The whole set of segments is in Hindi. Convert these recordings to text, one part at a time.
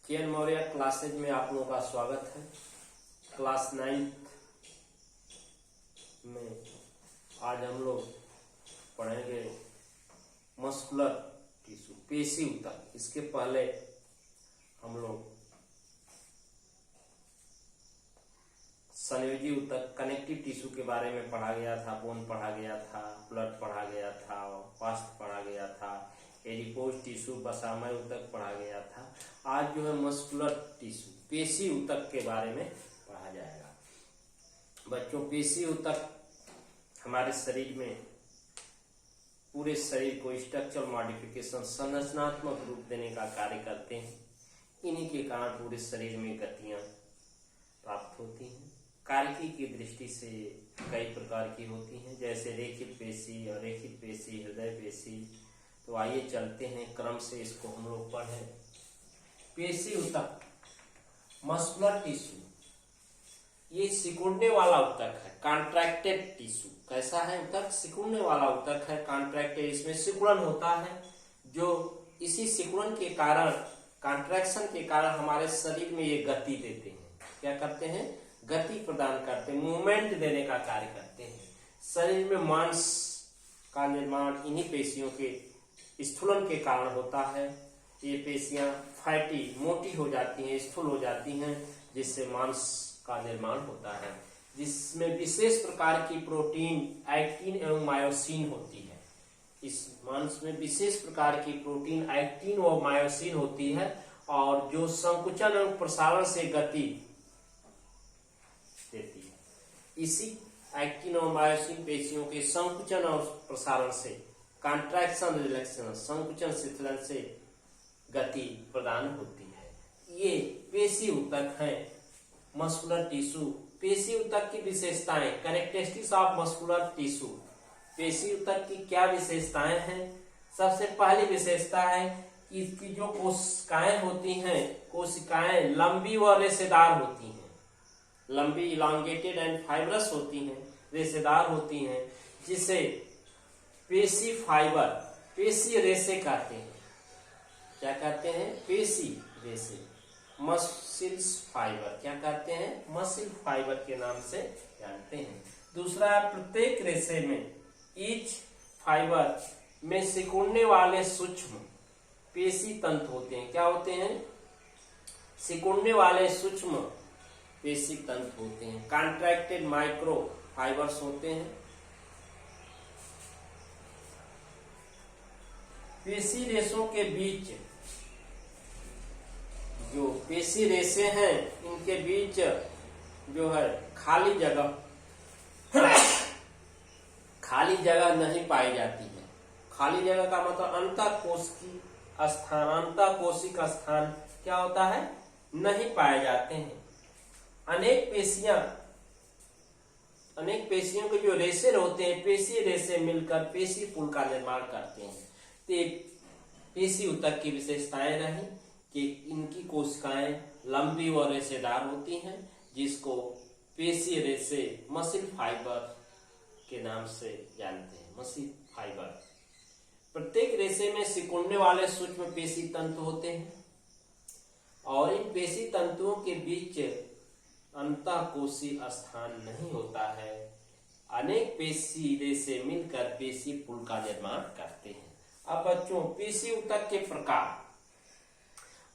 के.एन. मौर्य क्लासेज में आप लोगों का स्वागत है। क्लास 9th में आज हम लोग पढ़ेंगे मस्कुलर टिश्यू, पेशी ऊतक। इसके पहले हम लोग संयोजी ऊतक, कनेक्टिव टिश्यू के बारे में पढ़ा गया था। बोन पढ़ा गया था, ब्लड पढ़ा गया था, पास्ट पढ़ा गया था, एडिपोज टिश्यू, वसामय ऊतक पढ़ा गया था। आज जो है मस्कुलर टिश्यू, पेशी ऊतक के बारे में पढ़ा जाएगा। बच्चों, पेशी ऊतक हमारे शरीर में पूरे शरीर को स्ट्रक्चरल मॉडिफिकेशन, संरचनात्मक रूप देने का कार्य करते हैं। इन्हीं के कारण पूरे शरीर में गतियां प्राप्त होती हैं। कार्यकी की दृष्टि से कई प्रकार की होती हैं, जैसे रेखित पेशी, अरेखित पेशी, हृदय पेशी। तो आइए चलते हैं क्रम से, इसको हम लोग पढ़ें। पेशी ऊतक, मस्कुलर टिश्यू, ये सिकुड़ने वाला ऊतक है, कॉन्ट्रैक्टेड टिश्यू। कैसा है ऊतक? सिकुड़ने वाला ऊतक है, कॉन्ट्रैक्टेड। इसमें सिकुड़न होता है, जो इसी सिकुड़न के कारण, कॉन्ट्रैक्शन के कारण हमारे शरीर में ये गति देते हैं। क्या करते हैं? गति प्रदान करते हैं, मूवमेंट देने का कार्य करते हैं। शरीर में मांस का निर्माण इन्हीं पेशियों के स्थूलन के कारण होता है। ये पेशियां फैटी, मोटी हो जाती हैं, स्थूल हो जाती हैं, जिससे मांस का निर्माण होता है, जिसमें विशेष प्रकार की प्रोटीन, एक्टिन एवं मायोसिन होती है। इस मांस में विशेष प्रकार की प्रोटीन, एक्टिन और मायोसिन होती है, और जो संकुचन एवं प्रसारण से गति देती है। इसी एक्टिन और मायोसिन पेशियों के संकुचन और प्रसारण से, कॉन्ट्रैक्शन रिलैक्सेशन, संकुचन शिथिलन से गति प्रदान होती है। ये पेशी ऊतक है, मस्कुलर टिश्यू। पेशी ऊतक की विशेषताएं, कैरेक्टरिस्टिक्स ऑफ मस्कुलर टिश्यू। पेशी ऊतक की क्या विशेषताएं हैं? सबसे पहली विशेषता है कि इसकी जो कोशिकाएं होती हैं, कोशिकाएं लंबी व रेशेदार होती हैं। लंबी, इलांगेटेड एंड फाइब्रस होती हैं, रेशेदार होती हैं, जिसे पेशी फाइबर, पेशी रेशे कहते हैं। क्या कहते हैं? पेशी रेशे, मसिल्स फाइबर। क्या कहते हैं? मसिल फाइबर के नाम से जानते हैं। दूसरा, प्रत्येक रेशे में, ईच फाइबर में सिकुड़ने वाले सूक्ष्म पेशी तंतु होते हैं। क्या होते हैं? सिकुड़ने वाले सूक्ष्म पेशी तंतु होते हैं। कॉन्ट्रैक्टेड माइक्रो फाइबर्स होते हैं। पेशी रेशों के बीच, जो पेशी रेशे हैं, इनके बीच जो है खाली जगह नहीं पाई जाती है। खाली जगह का मतलब अंतःकोशिकी स्थान, अंतःकोशिक स्थान क्या होता है? नहीं पाए जाते हैं। अनेक पेशियों के जो रेशे होते हैं, पेशी रेशे मिलकर पेशी पुल का निर्माण करते हैं। तो पेशी ऊतक की विशेषताएं रही कि इनकी कोशिकाएं लंबी व रेशेदार होती हैं, जिसको पेशी रेशे, मसिल फाइबर के नाम से जानते हैं। Muscle fibre. प्रत्येक रेशे में सिकुड़ने वाले सूक्ष्म पेशी तंतु होते हैं, और इन पेशी तंतुओं के बीच अंतःकोशीय स्थान नहीं होता है। अनेक पेशी रेशे मिलकर पेशी पुल का निर्माण करते हैं। अब बच्चों, पेशी ऊतक के प्रकार,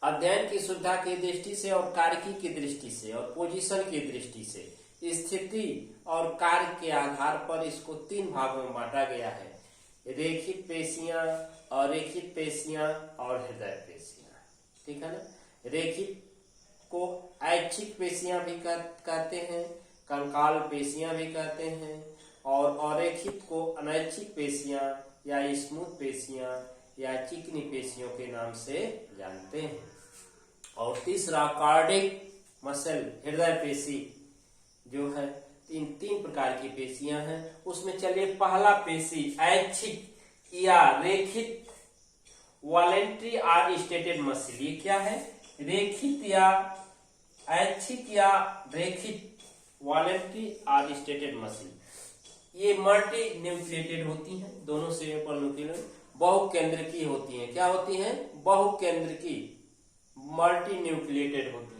अध्ययन की सुविधा की दृष्टि से और कार्यकी की दृष्टि से और पोजीशन की दृष्टि से, स्थिति और कार्य के आधार पर इसको 3 भागों में बांटा गया है। रेखित पेशियां, अरेखित पेशियां और हृदय पेशियां। ठीक है ना? रेखित को ऐच्छिक पेशियां भी कहते हैं, कंकाल पेशियां भी कहते हैं, और अरेखित को अनैच्छिक पेशियां या स्मूथ पेशियां या चिकनी पेशियों के नाम से जानते हैं। और तीसरा, कार्डिक मसल, हृदय पेशी जो है, तीन प्रकार की पेशियां हैं। उसमें चलिए, पहला पेशी ऐच्छिक या रेखित, वॉलेंट्री आर स्टेटेड मसल। ये क्या है? रेखित या ऐच्छिक या रेखित, वॉलेंट्री आर स्टेटेड मसल। ये मल्टी न्यूक्लिएटेड होती हैं, दोनों से पर न्यूक्लियस, बहुकेंद्रकी होती हैं। क्या होती हैं? बहुकेंद्रकी, मल्टी न्यूक्लिएटेड होती हैं।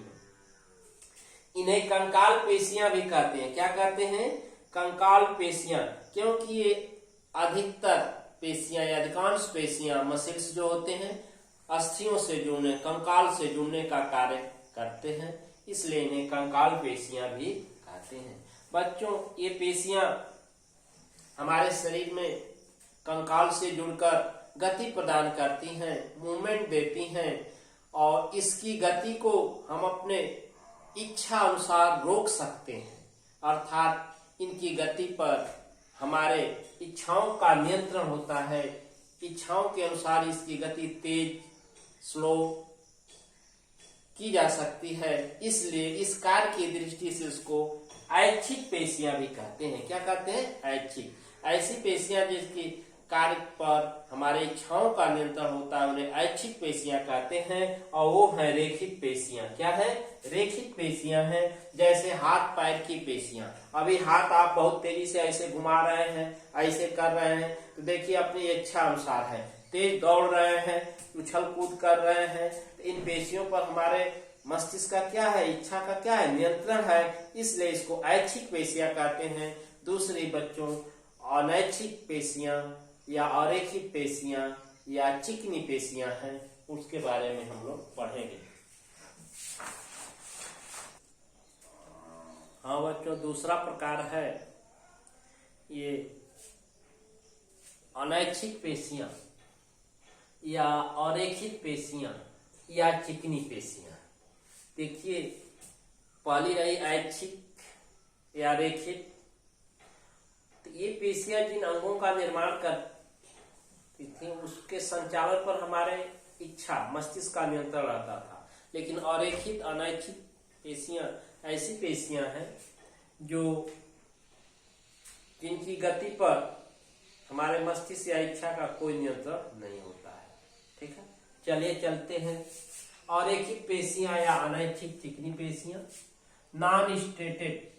इन्हें कंकाल पेशियां भी कहते हैं। क्या कहते हैं? कंकाल पेशियां, क्योंकि ये अधिकतर पेशियां या अधिकांश पेशियां मसल्स जो होते हैं अस्थियों से जुड़ने, कंकाल से जुड़ने का कार्य करते हैं, इसलिए इन्हें कंकाल पेशियां भी कहते हैं। बच्चों, ये पेशियां हमारे शरीर में कंकाल से जुड़कर गति प्रदान करती हैं, मूवमेंट देती हैं, और इसकी गति को हम अपने इच्छा अनुसार रोक सकते हैं। अर्थात इनकी गति पर हमारे इच्छाओं का नियंत्रण होता है। इच्छाओं के अनुसार इसकी गति तेज, स्लो की जा सकती है। इसलिए इस कार्य की दृष्टि से इसको ऐच्छिक पेशियां भी कहते हैं। क्या कहते हैं? ऐच्छिक। ऐसी पेशियां जिसकी कार्य पर हमारे इच्छाओं का नियंत्रण होता है उन्हें ऐच्छिक पेशियां कहते हैं। और वो है रेखित पेशियां। क्या है? रेखित पेशियां हैं। जैसे हाथ पैर की पेशियां। अभी हाथ आप बहुत तेजी से ऐसे घुमा रहे हैं, ऐसे कर रहे हैं, तो देखिए अपनी इच्छा अनुसार है। तेज दौड़ रहे हैं, उछल कूद कर रहे हैं, तो इन पेशियों पर हमारे मस्तिष्क का क्या है? इच्छा का क्या है? नियंत्रण है। इसलिए इसको ऐच्छिक पेशियां कहते हैं। दूसरी बच्चों, अनैच्छिक पेशियां या अरेखित पेशियां या चिकनी पेशियां हैं, उसके बारे में हम लोग पढ़ेंगे। हाँ बच्चों, दूसरा प्रकार है ये अनैच्छिक पेशियां या अरेखित पेशियां या चिकनी पेशियां। देखिए, पहली रही ऐच्छिक या रेखित। तो ये पेशियां जिन अंगों का निर्माण करती थी उसके संचालन पर हमारे इच्छा, मस्तिष्क का नियंत्रण रहता था। लेकिन अरेखित, अनैच्छिक पेशियां ऐसी पेशियां हैं जो जिनकी गति पर हमारे मस्तिष्क या इच्छा का कोई नियंत्रण नहीं होता है। ठीक है, चलिए चलते हैं। अरेखित पेशियां या अनैच्छिक चिकनी पेशियां। Non striated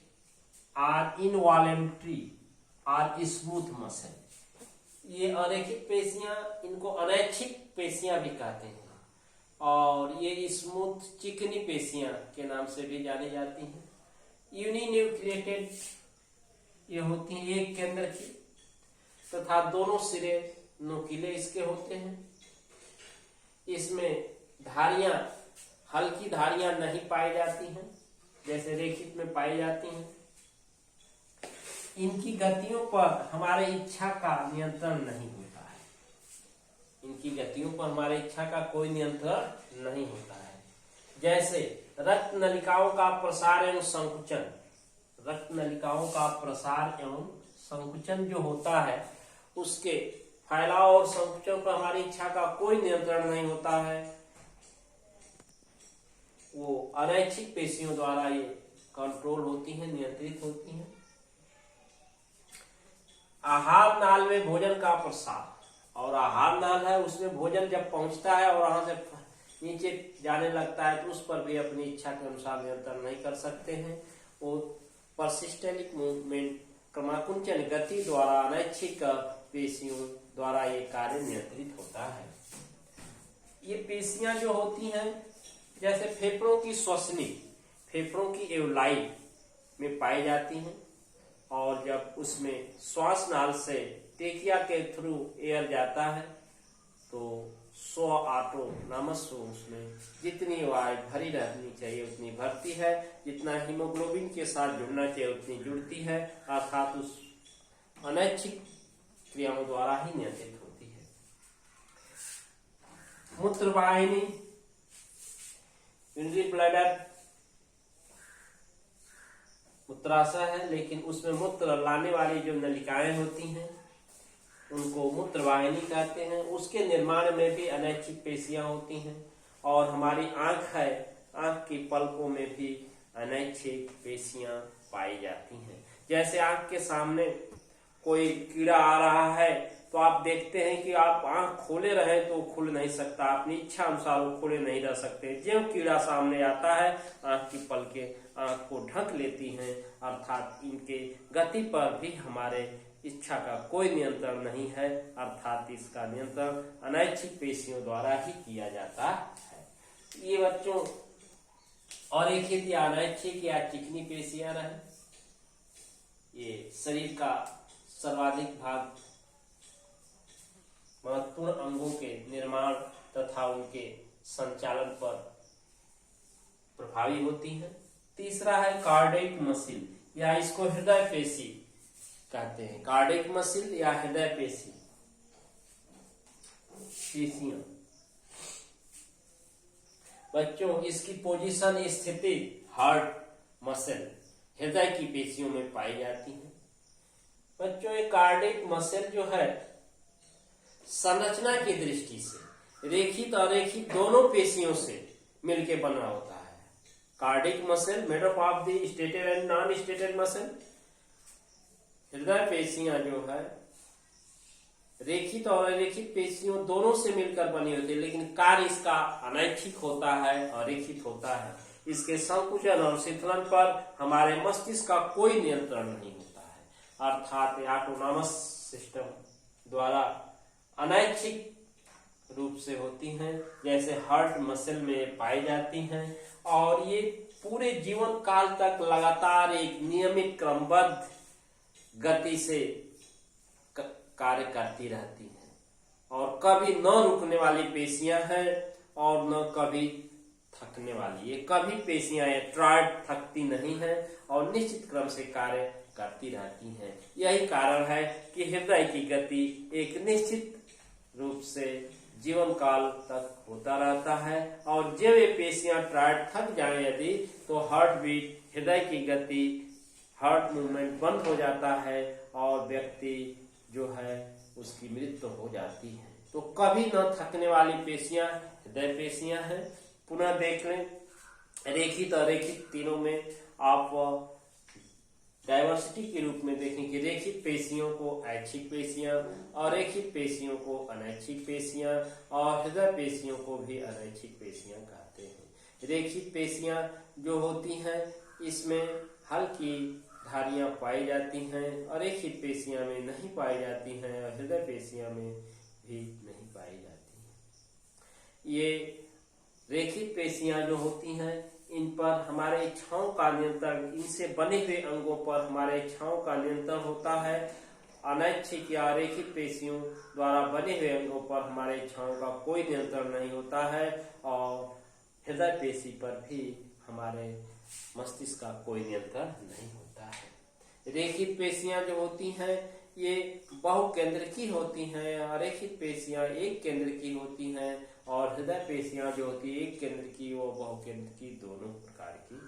or involuntary or smooth muscle. ये अरेखित पेशियां, इनको अनैच्छिक पेशियां भी कहते हैं। और ये स्मूथ चिकनी पेशियां के नाम से भी जानी जाती हैं। यूनिन्यूक्लिएटेड ये होती हैं, एक केंद्र की, तथा दोनों सिरे नुकीले इसके होते हैं। इसमें धारियां, हल्की धारियां नहीं पाई जाती हैं जैसे रेखित में पाई जाती हैं। इनकी गतियों पर हमारे इच्छा का नियंत्रण नहीं होता है। इनकी गतियों पर हमारे इच्छा का कोई नियंत्रण नहीं होता है। जैसे रक्त नलिकाओं का प्रसार एवं संकुचन। रक्त नलिकाओं का प्रसार एवं संकुचन जो होता है उसके फैलाव और संकुचन पर हमारी इच्छा का कोई नियंत्रण नहीं होता है। वो अनैच्छिक पेशियों द्वारा ये कंट्रोल होती हैं, नियंत्रित होती हैं। आहार नाल में भोजन का प्रसार। और आहार नाल है, उसमें भोजन जब पहुंचता है और वहां से नीचे जाने लगता है तो उस पर भी अपनी इच्छा के अनुसार नियंत्रण नहीं कर सकते हैं। वो परसिस्टेंट मूवमेंट, क्रमाकुंचन गति द्वारा अनैच्छिक पेशियों द्वारा ये कार्य नियंत्रित होता है। ये पेशियां जो होती हैं जैसे फेफड़ों की श्वसनी, फेफड़ों की एवलाई में पाई जाती हैं। और जब उसमें श्वास नाल से टेकिया के थ्रू एयर जाता है तो स्व ऑटोनॉमस उसमें जितनी वायु भरी रहनी चाहिए उतनी भरती है, जितना हीमोग्लोबिन के साथ जुड़ना चाहिए उतनी जुड़ती है। अर्थात उस अनैच्छिक क्रियाओं द्वारा ही नियंत्रित होती है। मूत्रवाहिनी, यूरिनरी ब्लैडर मूत्राशय है, लेकिन उसमें मूत्र लाने वाली जो नलिकाएं होती हैं उनको मूत्रवाहिनी कहते हैं। उसके निर्माण में भी अनैच्छिक पेशियां होती हैं। और हमारी आंख है, आंख की पलकों में भी अनैच्छिक पेशियां पाई जाती हैं। जैसे आंख के सामने कोई कीड़ा आ रहा है तो आप देखते हैं कि आप आंख खोले रहे तो खुल नहीं सकता, अपनी इच्छा अनुसार वो खोले नहीं रह सकते। जब कीड़ा सामने आता है आंख की पलकें आंख को ढक लेती हैं। अर्थात इनके गति पर भी हमारे इच्छा का कोई नियंत्रण नहीं है। अर्थात इसका नियंत्रण अनैच्छिक पेशियों द्वारा ही किया जाता है। ये बच्चों और एक हित या अनैच्छिक या चिकनी पेशियां रहे। ये शरीर का सर्वाधिक भाग महत्वपूर्ण अंगों के निर्माण तथा उनके संचालन पर प्रभावी होती हैं। तीसरा है कार्डियक मसिल, या इसको हृदय पेशी कहते हैं। कार्डियक मसिल या हृदय पेशियां बच्चों, इसकी पोजीशन स्थिति हार्ट मसल हृदय की पेशियों में पाई जाती है। बच्चों, ये कार्डियक मसल जो है संरचना की दृष्टि से रेखित और अरेखित दोनों पेशियों से मिलकर बना होता है। Cardiac muscle made up of the stated and non stated muscle. हृदय पेशियां जो है रेखित और अरेखित पेशियों दोनों से मिलकर बनी होती है, लेकिन कार्य इसका अनैच्छिक होता है और रेखित होता है। इसके संकुचन और शिथिलन पर हमारे मस्तिष्क का कोई नियंत्रण नहीं होता है, अर्थात ऑटोनॉमस सिस्टम द्वारा अनैच्छिक रूप से होती हैं, जैसे हार्ट मसल में पाई जाती हैं। और ये पूरे जीवन काल तक लगातार एक नियमित क्रमबद्ध गति से कार्य करती रहती हैं और कभी न रुकने वाली पेशियां हैं और न कभी थकने वाली। ये कभी पेशियां टायर्ड थकती नहीं हैं और निश्चित क्रम से कार्य करती रहती हैं। यही कारण है कि हृदय की गति एक निश्चित रूप से जीवन काल तक होता रहता है, और जब ये पेशियां टायर्ड थक जाए यदि, तो हार्ट बीट हृदय की गति हार्ट मूवमेंट बंद हो जाता है और व्यक्ति जो है उसकी मृत्यु हो जाती है। तो कभी न थकने वाली पेशियां हृदय पेशियां हैं। पुनः देख लें, रेखित और अरेखित तीनों में आप डायवर्सिटी के रूप में देखें कि रेखित पेशियों को ऐच्छिक पेशियां, अरेखित पेशियों को अनैच्छिक पेशियां और हृदय पेशियों को भी अनैच्छिक पेशियां कहते हैं। रेखित पेशियां जो होती हैं इसमें हल्की धारियां पाई जाती हैं, अरेखित पेशियां में नहीं पाई जाती हैं और हृदय पेशियां में भी नहीं पाई जाती हैं। ये रेखित पेशियां जो होती हैं इन पर हमारे इच्छाओं का नियंत्रण, इनसे बने हुए अंगों पर हमारे इच्छाओं का नियंत्रण होता है। अनैच्छिक या रेखित पेशियों द्वारा बने हुए अंगों पर हमारे इच्छाओं का कोई नियंत्रण नहीं होता है और हृदय पेशी पर भी हमारे मस्तिष्क का कोई नियंत्रण नहीं होता है। रेखित पेशियां जो होती हैं ये बहुकेंद्रकी होती हैं, अरेखित पेशियां एक केंद्र की होती हैं और हृदय पेशियां जो होती है एक केंद्र की व बहुकेंद्र की दोनों प्रकार की।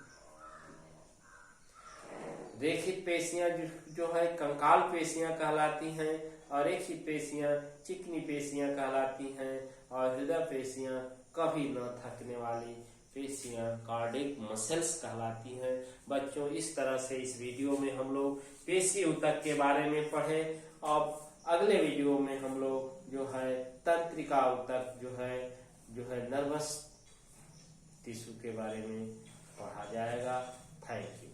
रेखित पेशियां जो है कंकाल पेशियां कहलाती हैं, अरेखित पेशियां चिकनी पेशियां कहलाती हैं और हृदय पेशियां कभी न थकने वाली पेशियां कार्डियक मसल्स कहलाती हैं। बच्चों, इस तरह से इस वीडियो में हम लोग पेशी ऊतक के बारे में पढ़े। अब अगले वीडियो में हम लोग जो है तंत्रिका ऊतक जो है नर्वस टिश्यू के बारे में पढ़ा जाएगा। Thank you.